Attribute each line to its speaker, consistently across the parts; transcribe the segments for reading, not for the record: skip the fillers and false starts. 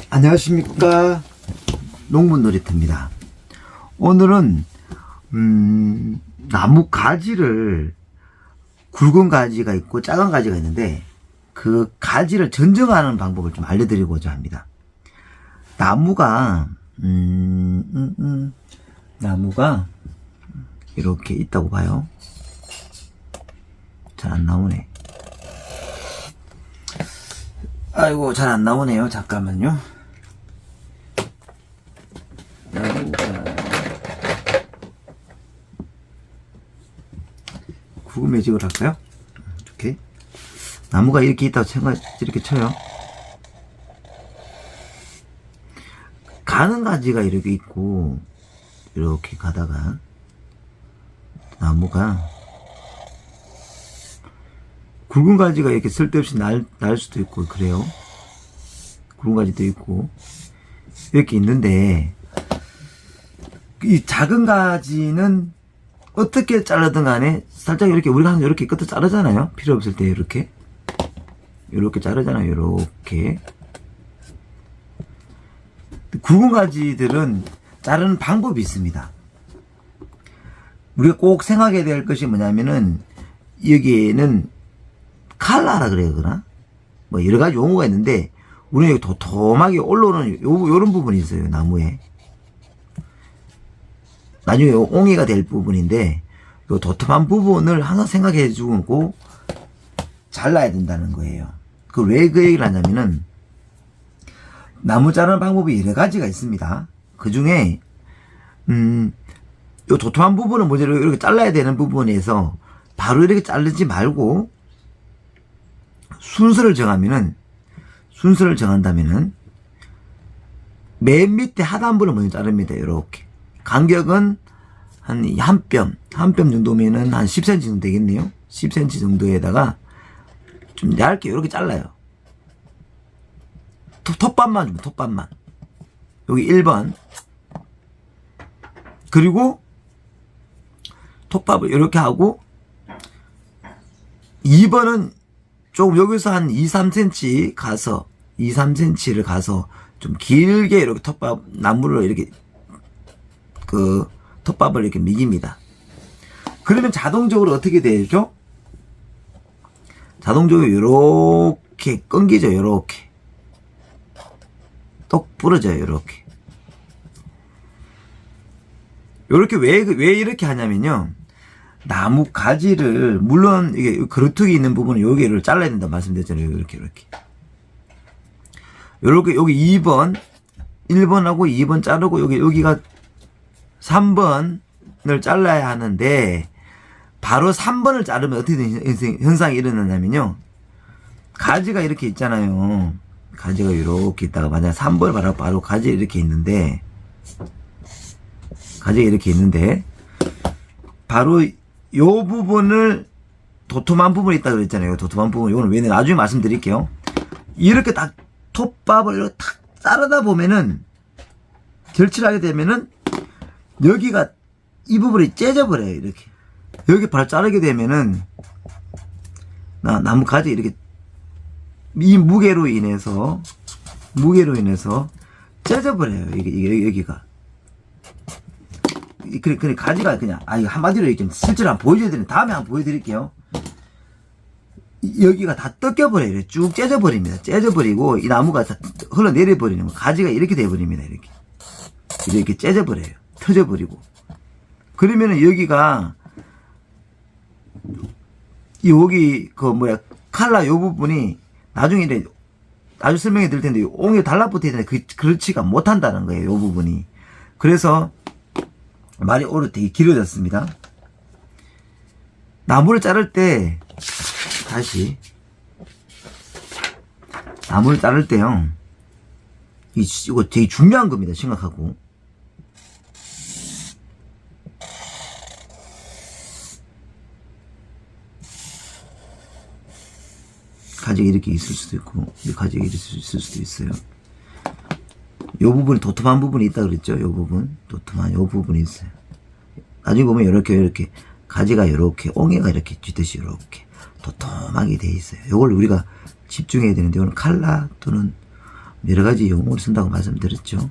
Speaker 1: 안녕하십니까, 농부놀이터입니다. 오늘은 나무 가지를, 굵은 가지가 있고 작은 가지가 있는데 그 가지를 전정하는 방법을 좀 알려드리고자 합니다. 나무가 나무가 이렇게 있다고 봐요. 잘 안 나오네. 아이고, 잘 안 나오네요. 잠깐만요. 구글 매직을 할까요? 이렇게 나무가 이렇게 있다고 이렇게 쳐요. 가는 가지가 이렇게 있고, 이렇게 가다가 나무가 굵은 가지가 이렇게 쓸데없이 날 수도 있고 그래요. 굵은 가지도 있고 이렇게 있는데, 이 작은 가지는 어떻게 자르든 간에 살짝 이렇게, 우리가 항상 이렇게 끝을 자르잖아요. 필요 없을 때 이렇게 자르잖아요. 이렇게. 굵은 가지들은 자르는 방법이 있습니다. 우리가 꼭 생각해야 될 것이 뭐냐면은, 여기에는 칼라라 그래야 되나? 뭐 여러 가지 용어가 있는데, 우리는 여기 도톰하게 올라오는 요런 부분이 있어요, 나무에. 나중에 옹이가 될 부분인데, 요 도톰한 부분을 항상 생각해 주고 잘라야 된다는 거예요. 왜 그 얘기를 하냐면은, 나무 자르는 방법이 여러 가지가 있습니다. 그 중에, 요 도톰한 부분은 먼저 이렇게 잘라야 되는 부분에서 바로 이렇게 자르지 말고, 순서를 정한다면은, 맨 밑에 하단부를 먼저 자릅니다. 이렇게. 간격은 한 뼘 정도면은 한 10cm 정도 되겠네요. 10cm 정도에다가 좀 얇게 이렇게 잘라요. 톱밥만 줍니다. 톱밥만. 여기 1번. 그리고 톱밥을 이렇게 하고, 2번은 조금 여기서 한 2-3cm 가서, 2-3cm를 가서 좀 길게 이렇게 나무를 이렇게, 톱밥을 이렇게 미깁니다. 그러면 자동적으로 어떻게 되죠? 자동적으로 이렇게 끊기죠. 이렇게 똑 부러져요. 이렇게 왜 이렇게 하냐면요, 나무 가지를, 물론 이게 그루터기 있는 부분은 여기를 잘라야 된다 말씀드렸잖아요. 이렇게 여기 1번하고 2번 자르고, 여기가 3번을 잘라야 하는데, 바로 3번을 자르면 어떻게 현상이 일어나냐면요, 가지가 이렇게 있잖아요. 가지가 이렇게 있다가, 만약 3번을 바로 가지가 이렇게 있는데, 바로 요 부분을, 도톰한 부분이 있다고 그랬잖아요. 도톰한 부분, 이거는 왜 나중에 말씀드릴게요. 이렇게 딱 톱밥을 이렇게 탁 자르다 보면은, 절칠하게 되면은, 여기가, 이 부분이 째져버려요. 이렇게. 여기 바로 자르게 되면은, 나무 가지 이렇게, 이 무게로 인해서 째져버려요. 여기가. 그래, 가지가 그냥, 이거 한마디로 이렇게 실제로 한번 보여줘야 되는데, 다음에 한번 보여드릴게요. 여기가 다 뜯겨버려요. 쭉 째져버립니다. 째져버리고, 이 나무가 다 흘러내려버리는 거. 가지가 이렇게 돼버립니다. 이렇게 째져버려요. 터져버리고. 그러면은 여기가, 여기, 칼라 요 부분이, 나중에 설명해 드릴 텐데, 옹이 달라붙어야 되는데, 그렇지가 못한다는 거예요. 요 부분이. 그래서, 말이 되게 길어졌습니다. 나무를 자를 때, 나무를 자를 때요, 이거 되게 중요한 겁니다. 심각하고. 가지가 이렇게 있을 수도 있고, 가지가 이렇게 있을 수도 있어요. 요 부분이 도톰한 부분이 있다 그랬죠. 요 부분, 도톰한 요 부분이 있어요. 나중에 보면 이렇게 가지가 이렇게 옹이가 이렇게 쥐듯이 이렇게 도톰하게 돼 있어요. 이걸 우리가 집중해야 되는데, 이거는 칼라 또는 여러 가지 용어를 쓴다고 말씀드렸죠.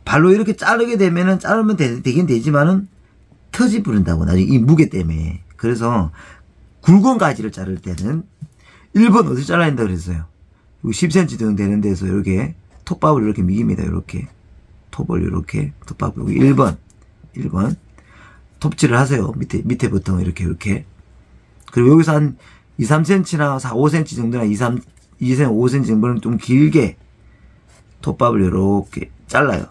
Speaker 1: 발로 이렇게 자르게 되면은 자르면 되긴 되지만은 터지 부른다고 나중에 이 무게 때문에. 그래서 굵은 가지를 자를 때는 1번 어디서 잘라야 된다 그랬어요. 10cm 정도 되는 데서 이렇게 톱밥을 이렇게 미깁니다. 이렇게 톱을 이렇게 톱밥 여기 1번 톱질을 하세요. 밑에부터 이렇게 그리고 여기서 한 2, 3cm나 4, 5cm 정도나 2, 5cm 정도는 좀 길게 톱밥을 이렇게 잘라요.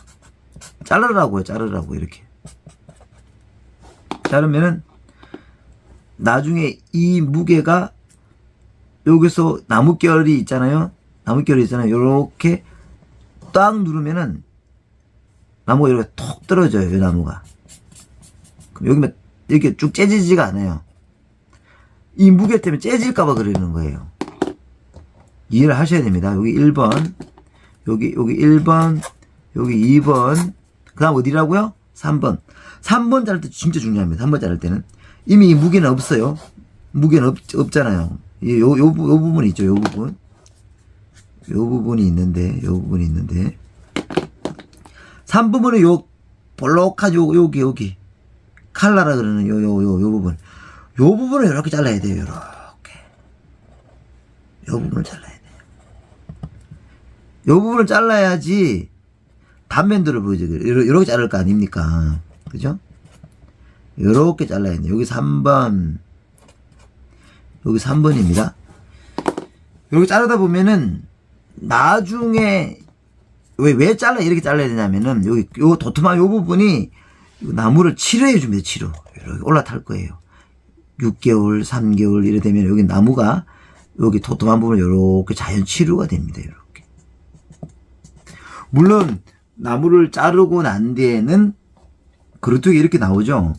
Speaker 1: 자르라고 이렇게 자르면은 나중에 이 무게가 여기서 나뭇결이 있잖아요. 이렇게 딱 누르면은 나무가 이렇게 톡 떨어져요. 이 나무가. 그럼 여기만 이렇게 쭉 째지지가 않아요. 이 무게 때문에 째질까봐 그러는 거예요. 이해를 하셔야 됩니다. 여기 1번, 여기 1번, 여기 2번, 그 다음 어디라고요? 3번. 3번 자를 때 진짜 중요합니다. 3번 자를 때는. 이미 이 무게는 없어요. 무게는 없잖아요. 요 부분이 있죠. 요 부분이 있는데 3부분은 요 볼록한 여기 칼라라 그러는 요 부분. 요 부분을 이렇게 잘라야 돼요. 이렇게. 요 부분을 잘라야 돼요. 요 부분을 잘라야지 단면들을 보여줘요. 이렇게 자를 거 아닙니까? 그죠? 요렇게 잘라야 돼요. 여기 3번. 여기 3번입니다. 이렇게 자르다 보면은 나중에 왜 이렇게 잘라야 되냐면은 요 도톰한 요 부분이 나무를 치료해 줍니다. 치료. 이렇게 올라탈 거예요. 6개월, 3개월 이래 되면 여기 나무가 여기 도톰한 부분이 이렇게 자연 치료가 됩니다. 이렇게. 물론 나무를 자르고 난 뒤에는 그루트기 이렇게 나오죠.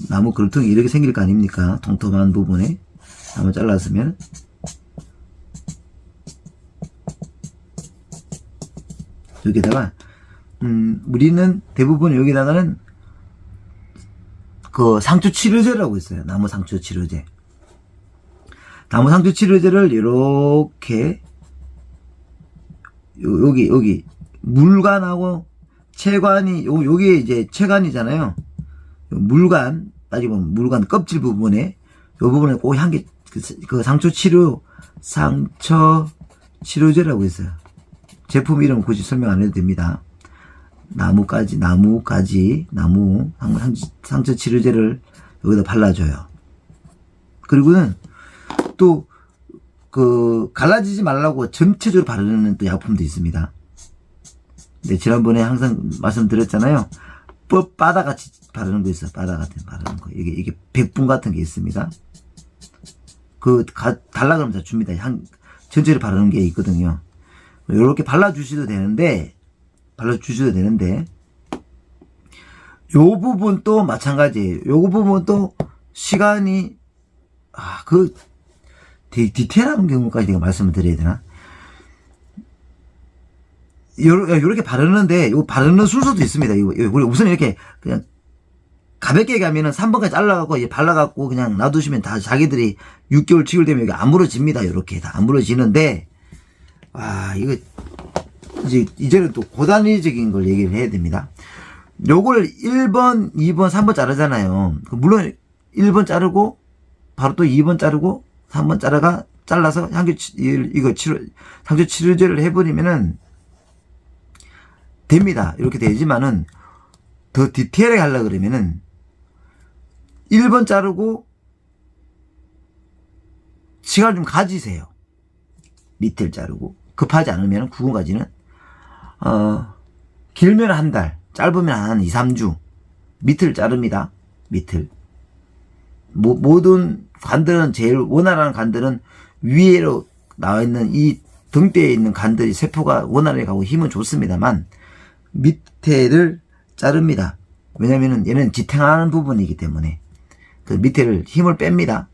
Speaker 1: 나무 그루트기 이렇게 생길 거 아닙니까? 통통한 부분에 나무 잘랐으면 여기다가 우리는 대부분 여기다가는 그 상추 치료제라고 있어요. 나무 상추 치료제. 나무 상추 치료제를 이렇게 여기 물관하고 채관이 요게 이제 채관이잖아요. 물관 따지면 물관 껍질 부분에 요 부분에 꼭 향기 그 상처 치료제라고 있어요. 제품 이름 굳이 설명 안 해도 됩니다. 나무 상처 치료제를 여기다 발라줘요. 그리고는 또 그 갈라지지 말라고 전체적으로 바르는 또 약품도 있습니다. 네, 지난번에 항상 말씀드렸잖아요. 바다같이 바르는 거 있어요. 바다 같은 바르는 거. 이게 백분 같은 게 있습니다. 달라 그러면 다 줍니다. 전체를 바르는 게 있거든요. 요렇게 발라주셔도 되는데, 요 부분도 마찬가지예요. 요 부분도 시간이, 되게 디테일한 경우까지 내가 말씀을 드려야 되나? 요렇게 바르는데, 요 바르는 순서도 있습니다. 우리 우선 이렇게 그냥 가볍게 가면은 3번까지 잘라갖고, 발라갖고 그냥 놔두시면 다 자기들이 6개월, 7개월 되면 여기 안 물어집니다. 요렇게 다 안 물어지는데, 이거, 이제는 또 고단위적인 걸 얘기를 해야 됩니다. 요걸 1번, 2번, 3번 자르잖아요. 물론 1번 자르고, 바로 또 2번 자르고, 3번 잘라서 상처 치료제를 해버리면은 됩니다. 이렇게 되지만은 더 디테일하게 하려고 그러면은 1번 자르고 시간을 좀 가지세요. 밑을 자르고 급하지 않으면 9번까지는 길면 한 달, 짧으면 한 2, 3주 밑을 자릅니다. 밑을. 모든 관들은 제일 원활한 관들은 위로 나와 있는 이 등대에 있는 관들이 세포가 원활하게 가고 힘은 좋습니다만 밑에를 자릅니다. 왜냐면은 얘는 지탱하는 부분이기 때문에 그 밑에를 힘을 뺍니다.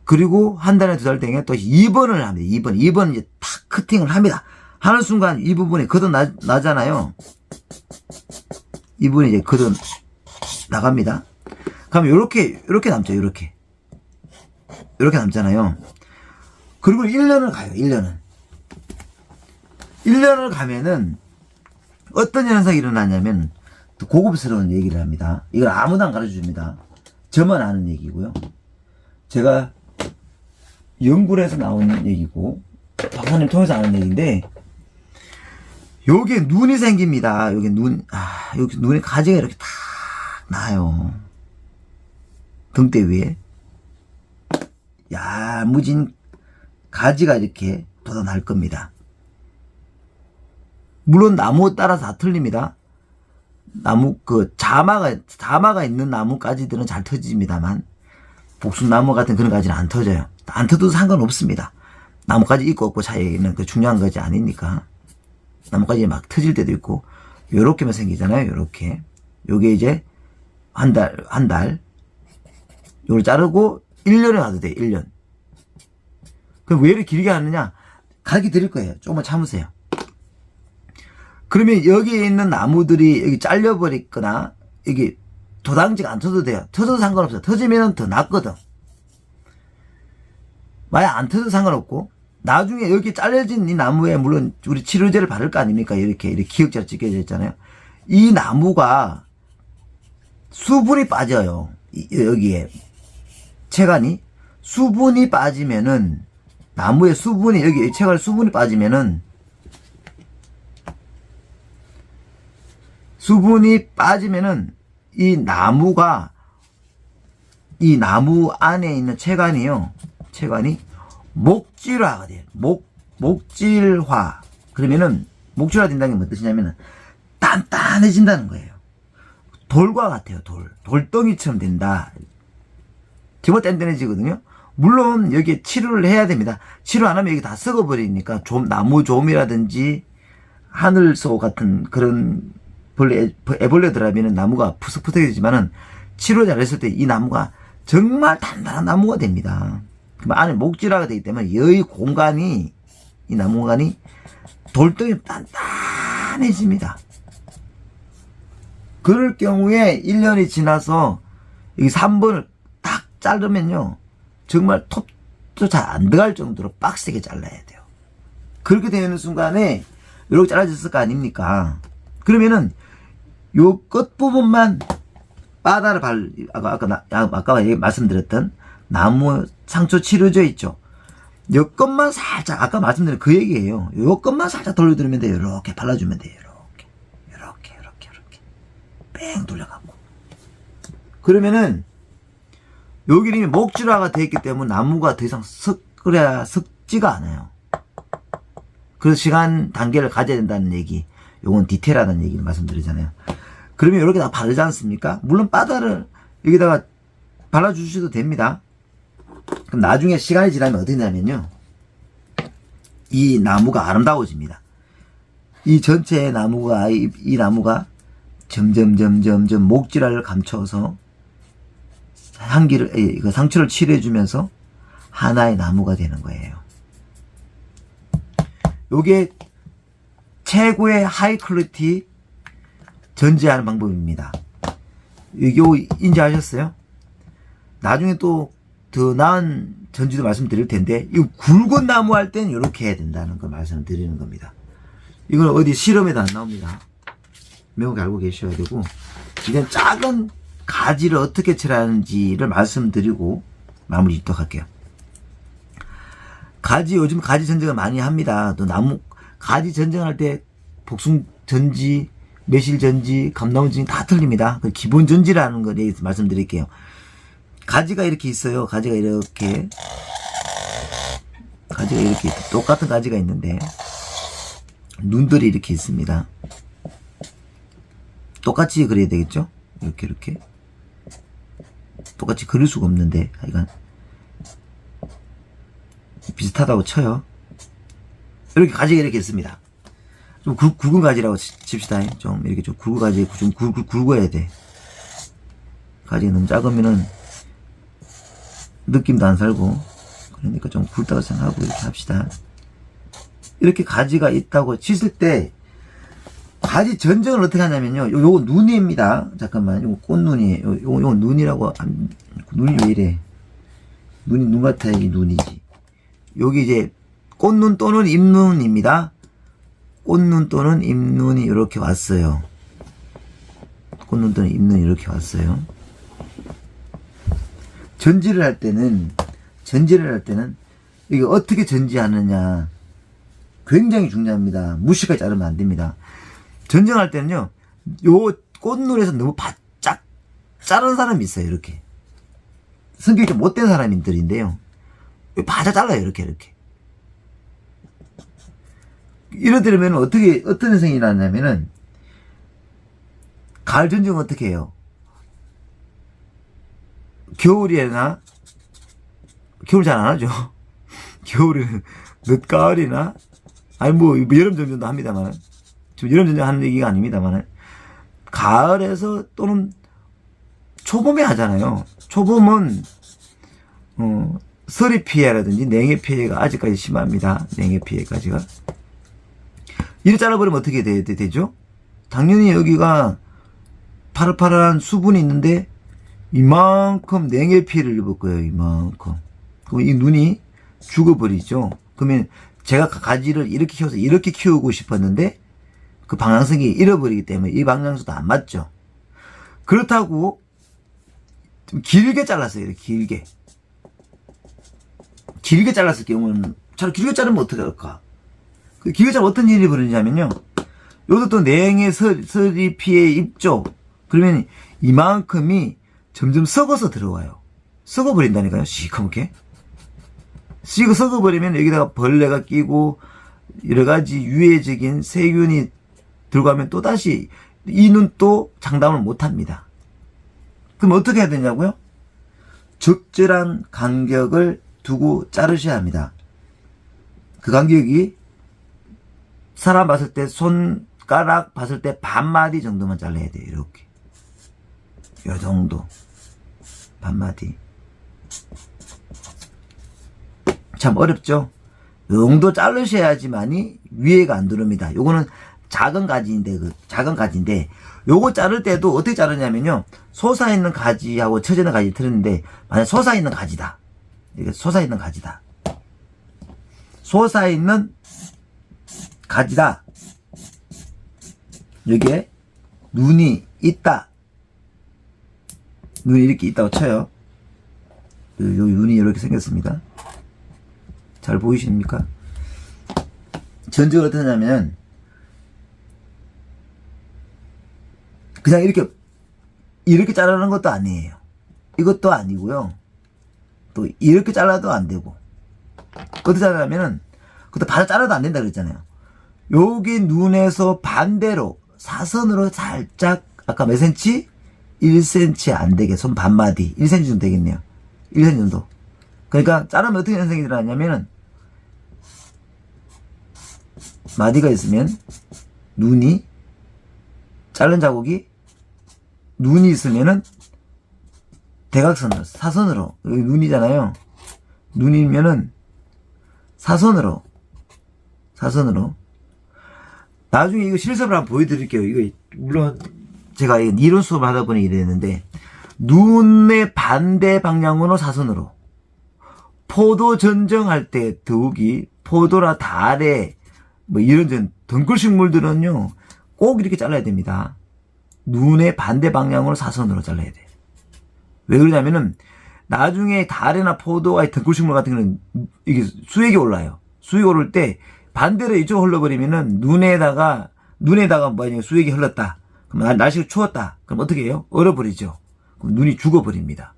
Speaker 1: 그리고 한 달에 2달 땡에 또 2번을 합니다. 2번 이제 탁 커팅을 합니다. 하는 순간 이 부분이 걷어 나잖아요. 이 부분이 이제 걷어 나갑니다. 그럼 요렇게 남죠. 요렇게 이렇게 남잖아요. 그리고 1년을 가요. 1년을 가면은 어떤 현상이 일어나냐면 또 고급스러운 얘기를 합니다. 이걸 아무도 안 가르쳐줍니다. 저만 아는 얘기고요. 제가 연구에서 나온 얘기고 박사님 통해서 아는 얘기인데, 요게 눈이 생깁니다. 여기 여기 눈에 가지가 이렇게 탁 나요. 등대 위에 야무진 가지가 이렇게 돋아날 겁니다. 물론 나무에 따라서 다 틀립니다. 나무 자마가 있는 나무가지들은 잘 터집니다만 복숭나무 같은 그런 가지는 안 터져요. 안 터도 상관없습니다. 나뭇가지 있고 없고 차이는 그 중요한 것이 아니니까. 나뭇가지 막 터질 때도 있고, 요렇게만 생기잖아요. 요렇게. 요게 이제 한 달. 요걸 자르고 1년에 가도 돼. 1년. 그럼 왜 이렇게 길게 하느냐? 가르쳐 드릴 거예요. 조금만 참으세요. 그러면 여기에 있는 나무들이 여기 잘려버리거나 여기 도당지가 안 터도 돼요. 터져도 상관없어요. 터지면 더 낫거든. 만약 안 터져도 상관없고, 나중에 여기 잘려진 이 나무에 물론 우리 치료제를 바를 거 아닙니까? 이렇게 기역자로 찍혀져 있잖아요. 이 나무가 수분이 빠져요. 여기에 체간이 수분이 빠지면은, 나무의 수분이 여기 체간 수분이 빠지면은, 이 나무 안에 있는 체간이 목질화가 돼요. 목질화. 그러면은, 목질화 된다는 게 무슨 뜻이냐면은, 단단해진다는 거예요. 돌과 같아요, 돌덩이처럼 된다. 정말 단단해지거든요. 물론, 여기에 치료를 해야 됩니다. 치료 안 하면 여기 다 썩어버리니까, 나무좀이라든지, 하늘소 같은 그런 애벌레들하면은 나무가 푸석푸석해지지만은, 치료 잘했을 때 이 나무가 정말 단단한 나무가 됩니다. 그럼 안에 목질화가 되기 때문에 이 공간이, 이 나무 공간이 돌덩이 단단해집니다. 그럴 경우에 1년이 지나서 이 3번을 딱 자르면요, 정말 톱도 잘 안 들어갈 정도로 빡세게 잘라야 돼요. 그렇게 되는 순간에 이렇게 잘라졌을 거 아닙니까? 그러면은 요 끝부분만 바다를 아까 말씀드렸던 나무 상처 치료제 있죠. 요 것만 살짝, 아까 말씀드린 그 얘기예요. 요 것만 살짝 돌려드리면 돼요. 이렇게 발라주면 돼요. 이렇게 뺑 돌려갖고. 그러면은 여기는 목질화가 되어 있기 때문에 나무가 더 이상 썩지가 않아요. 그래서 시간 단계를 가져야 된다는 얘기, 요건 디테일하다는 얘기를 말씀드리잖아요. 그러면 이렇게 다 바르지 않습니까? 물론 바다를 여기다가 발라주셔도 됩니다. 그럼 나중에 시간이 지나면 어떻게 되냐면요, 이 나무가 아름다워집니다. 이 전체 나무가, 이 나무가 점점 목질화를 감춰서 상처를 치료해주면서 하나의 나무가 되는 거예요. 요게 최고의 하이 퀄리티 전지하는 방법입니다. 이거 인지하셨어요? 나중에 또 더 나은 전지도 말씀드릴 텐데, 이 굵은 나무 할 땐 이렇게 해야 된다는 걸 말씀을 드리는 겁니다. 이건 어디 실험에도 안 나옵니다. 명확히 알고 계셔야 되고, 이건 작은 가지를 어떻게 처리하는지를 말씀드리고 마무리 짓도록 할게요. 요즘 가지 전쟁을 많이 합니다. 또 가지 전쟁할 때 복숭 전지, 매실 전지, 감나무 전지 다 틀립니다. 기본 전지라는 걸 말씀드릴게요. 가지가 이렇게 있어요. 가지가 이렇게 똑같은 가지가 있는데 눈들이 이렇게 있습니다. 똑같이 그려야 되겠죠? 이렇게 똑같이 그릴 수가 없는데 하여간 비슷하다고 쳐요. 이렇게 가지가 이렇게 있습니다. 좀 굵은 가지라고 칩시다. 좀 이렇게 좀 굵은 가지, 좀 굵어야 돼. 가지가 너무 작으면은 느낌도 안 살고, 그러니까 좀 굵다고 생각하고 이렇게 합시다. 이렇게 가지가 있다고 치실 때 가지 전쟁을 어떻게 하냐면요, 요거 눈입니다. 잠깐만, 요거 꽃눈이에요. 요거 눈이라고. 눈이 왜 이래? 눈이 눈 같아야지 눈이지. 여기 이제 꽃눈 또는 잎눈입니다. 꽃눈 또는 잎눈이 이렇게 왔어요. 꽃눈 또는 잎눈이 이렇게 왔어요. 전지를 할 때는 이게 어떻게 전지하느냐 굉장히 중요합니다. 무식하게 자르면 안 됩니다. 전쟁할 때는요, 요 꽃눈에서 너무 바짝 자른 사람이 있어요. 이렇게 성격이 좀 못된 사람들인데요, 바짝 잘라요. 이렇게 이러더라면 어떤 현상이 나냐면은, 가을 전쟁은 어떻게 해요? 겨울이나, 겨울 잘 안 하죠. 겨울은 늦가을이나, 아니 뭐 여름 전쟁도 합니다만, 지금 여름 전쟁 하는 얘기가 아닙니다만, 가을에서 또는 초봄에 하잖아요. 초봄은 서리 피해라든지 냉해 피해가 아직까지 심합니다. 냉해 피해까지가. 이렇게 잘라버리면 어떻게 되죠? 당연히 여기가 파릇파릇한 수분이 있는데 이만큼 냉해 피해를 입을 거예요. 이만큼. 그럼 이 눈이 죽어버리죠. 그러면 제가 가지를 이렇게 키워서 이렇게 키우고 싶었는데 그 방향성이 잃어버리기 때문에 이 방향성도 안 맞죠. 그렇다고 좀 길게 잘랐어요. 이렇게 길게 잘랐을 경우는, 잘 길게 자르면 어떻게 할까? 그 길게 자르면 어떤 일이 벌어지냐면요, 여기도 또 냉해 서리 피해 입죠. 그러면 이만큼이 점점 썩어서 들어와요. 썩어버린다니까요. 시커멓게. 썩어버리면 여기다가 벌레가 끼고 여러가지 유해적인 세균이 들어가면 또다시 이 눈 또 장담을 못합니다. 그럼 어떻게 해야 되냐고요? 적절한 간격을 두고 자르셔야 합니다. 그 간격이 사람 봤을 때, 손가락 봤을 때 반마디 정도만 잘라야 돼요. 이렇게 요 정도, 반마디. 참 어렵죠? 요 정도 자르셔야지만이 위에가 안 들어옵니다. 요거는 작은 가지인데, 요거 자를 때도 어떻게 자르냐면요, 솟아있는 가지하고 처져 있는 가지 틀렸는데, 만약 솟아있는 가지다. 이게 솟아있는 가지다. 솟아있는 가지다. 여기에 눈이 있다. 눈이 이렇게 있다고 쳐요. 여기 눈이 이렇게 생겼습니다. 잘 보이십니까? 전적으로 어떻게 하냐면, 그냥 이렇게 자르는 것도 아니에요. 이것도 아니고요. 또 이렇게 잘라도 안 되고. 어떻게 자르냐면은, 그것도 바로 잘라도 안 된다 그랬잖아요. 여기 눈에서 반대로 사선으로 살짝, 아까 몇 센치? 1cm 안 되게, 손 반마디 1cm 정도 되겠네요. 1cm 정도. 그러니까 자르면 어떻게 현상이 일어나냐면은, 마디가 있으면 눈이, 자른 자국이 눈이 있으면은 대각선으로, 사선으로, 여기 눈이잖아요. 눈이면은 사선으로. 나중에 이거 실습을 한번 보여드릴게요. 이거 물론 제가 이론 수업을 하다 보니 이랬는데, 눈의 반대 방향으로 사선으로. 포도 전정할 때 더욱이 포도나 달에 뭐 이런 덩굴식물들은요, 꼭 이렇게 잘라야 됩니다. 눈의 반대 방향으로 사선으로 잘라야 돼. 왜 그러냐면은 나중에 달이나 포도와 덩굴식물 같은 경우는 이게 수액이 올라요. 수액이 오를 때 반대로 이쪽으로 흘러버리면은 눈에다가 만약에 수액이 흘렀다. 그럼 날씨가 추웠다. 그럼 어떻게 해요? 얼어버리죠. 그럼 눈이 죽어버립니다.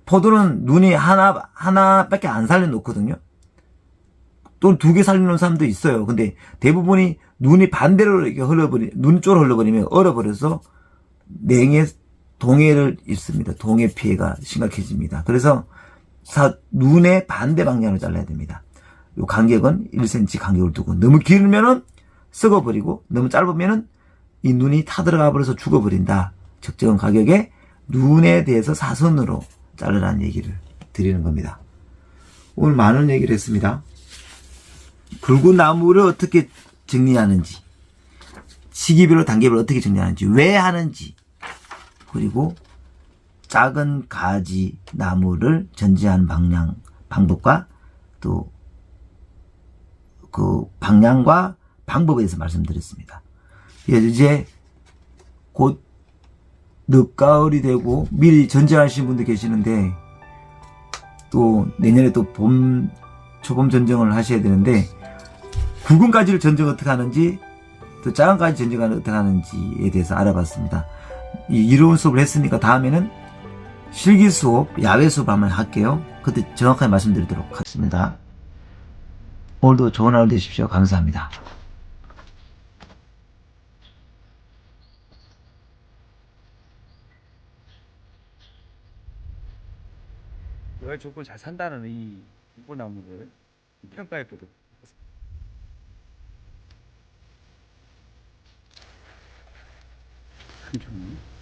Speaker 1: 포도는 눈이 하나밖에 안 살려놓거든요. 또는 2개 살려놓은 사람도 있어요. 근데 대부분이 눈이 반대로 이렇게 눈 쪽으로 흘러버리면 얼어버려서 동해를 입습니다. 동해 피해가 심각해집니다. 그래서 눈의 반대 방향으로 잘라야 됩니다. 요 간격은 1cm 간격을 두고, 너무 길면은 썩어버리고, 너무 짧으면은 이 눈이 타들어가 버려서 죽어버린다. 적정한 가격에 눈에 대해서 사선으로 자르라는 얘기를 드리는 겁니다. 오늘 많은 얘기를 했습니다. 붉은 나무를 어떻게 정리하는지, 시기별로 단계별로 어떻게 정리하는지, 왜 하는지, 그리고 작은 가지 나무를 전지하는 방법과 또 그 방향과 방법에 대해서 말씀드렸습니다. 이제 곧 늦가을이 되고 미리 전쟁하시는 분들 계시는데 또 내년에 또 초봄 전쟁을 하셔야 되는데 굵은 가지를 전쟁 어떻게 하는지 또 작은 가지 전쟁을 어떻게 하는지에 대해서 알아봤습니다. 이론 수업을 했으니까 다음에는 실기 수업, 야외 수업 한번 할게요. 그때 정확하게 말씀드리도록 하겠습니다. 오늘도 좋은 하루 되십시오. 감사합니다.
Speaker 2: 너의 조건 잘 산다는 이 유부나무를 평가했거든. 참 좋네.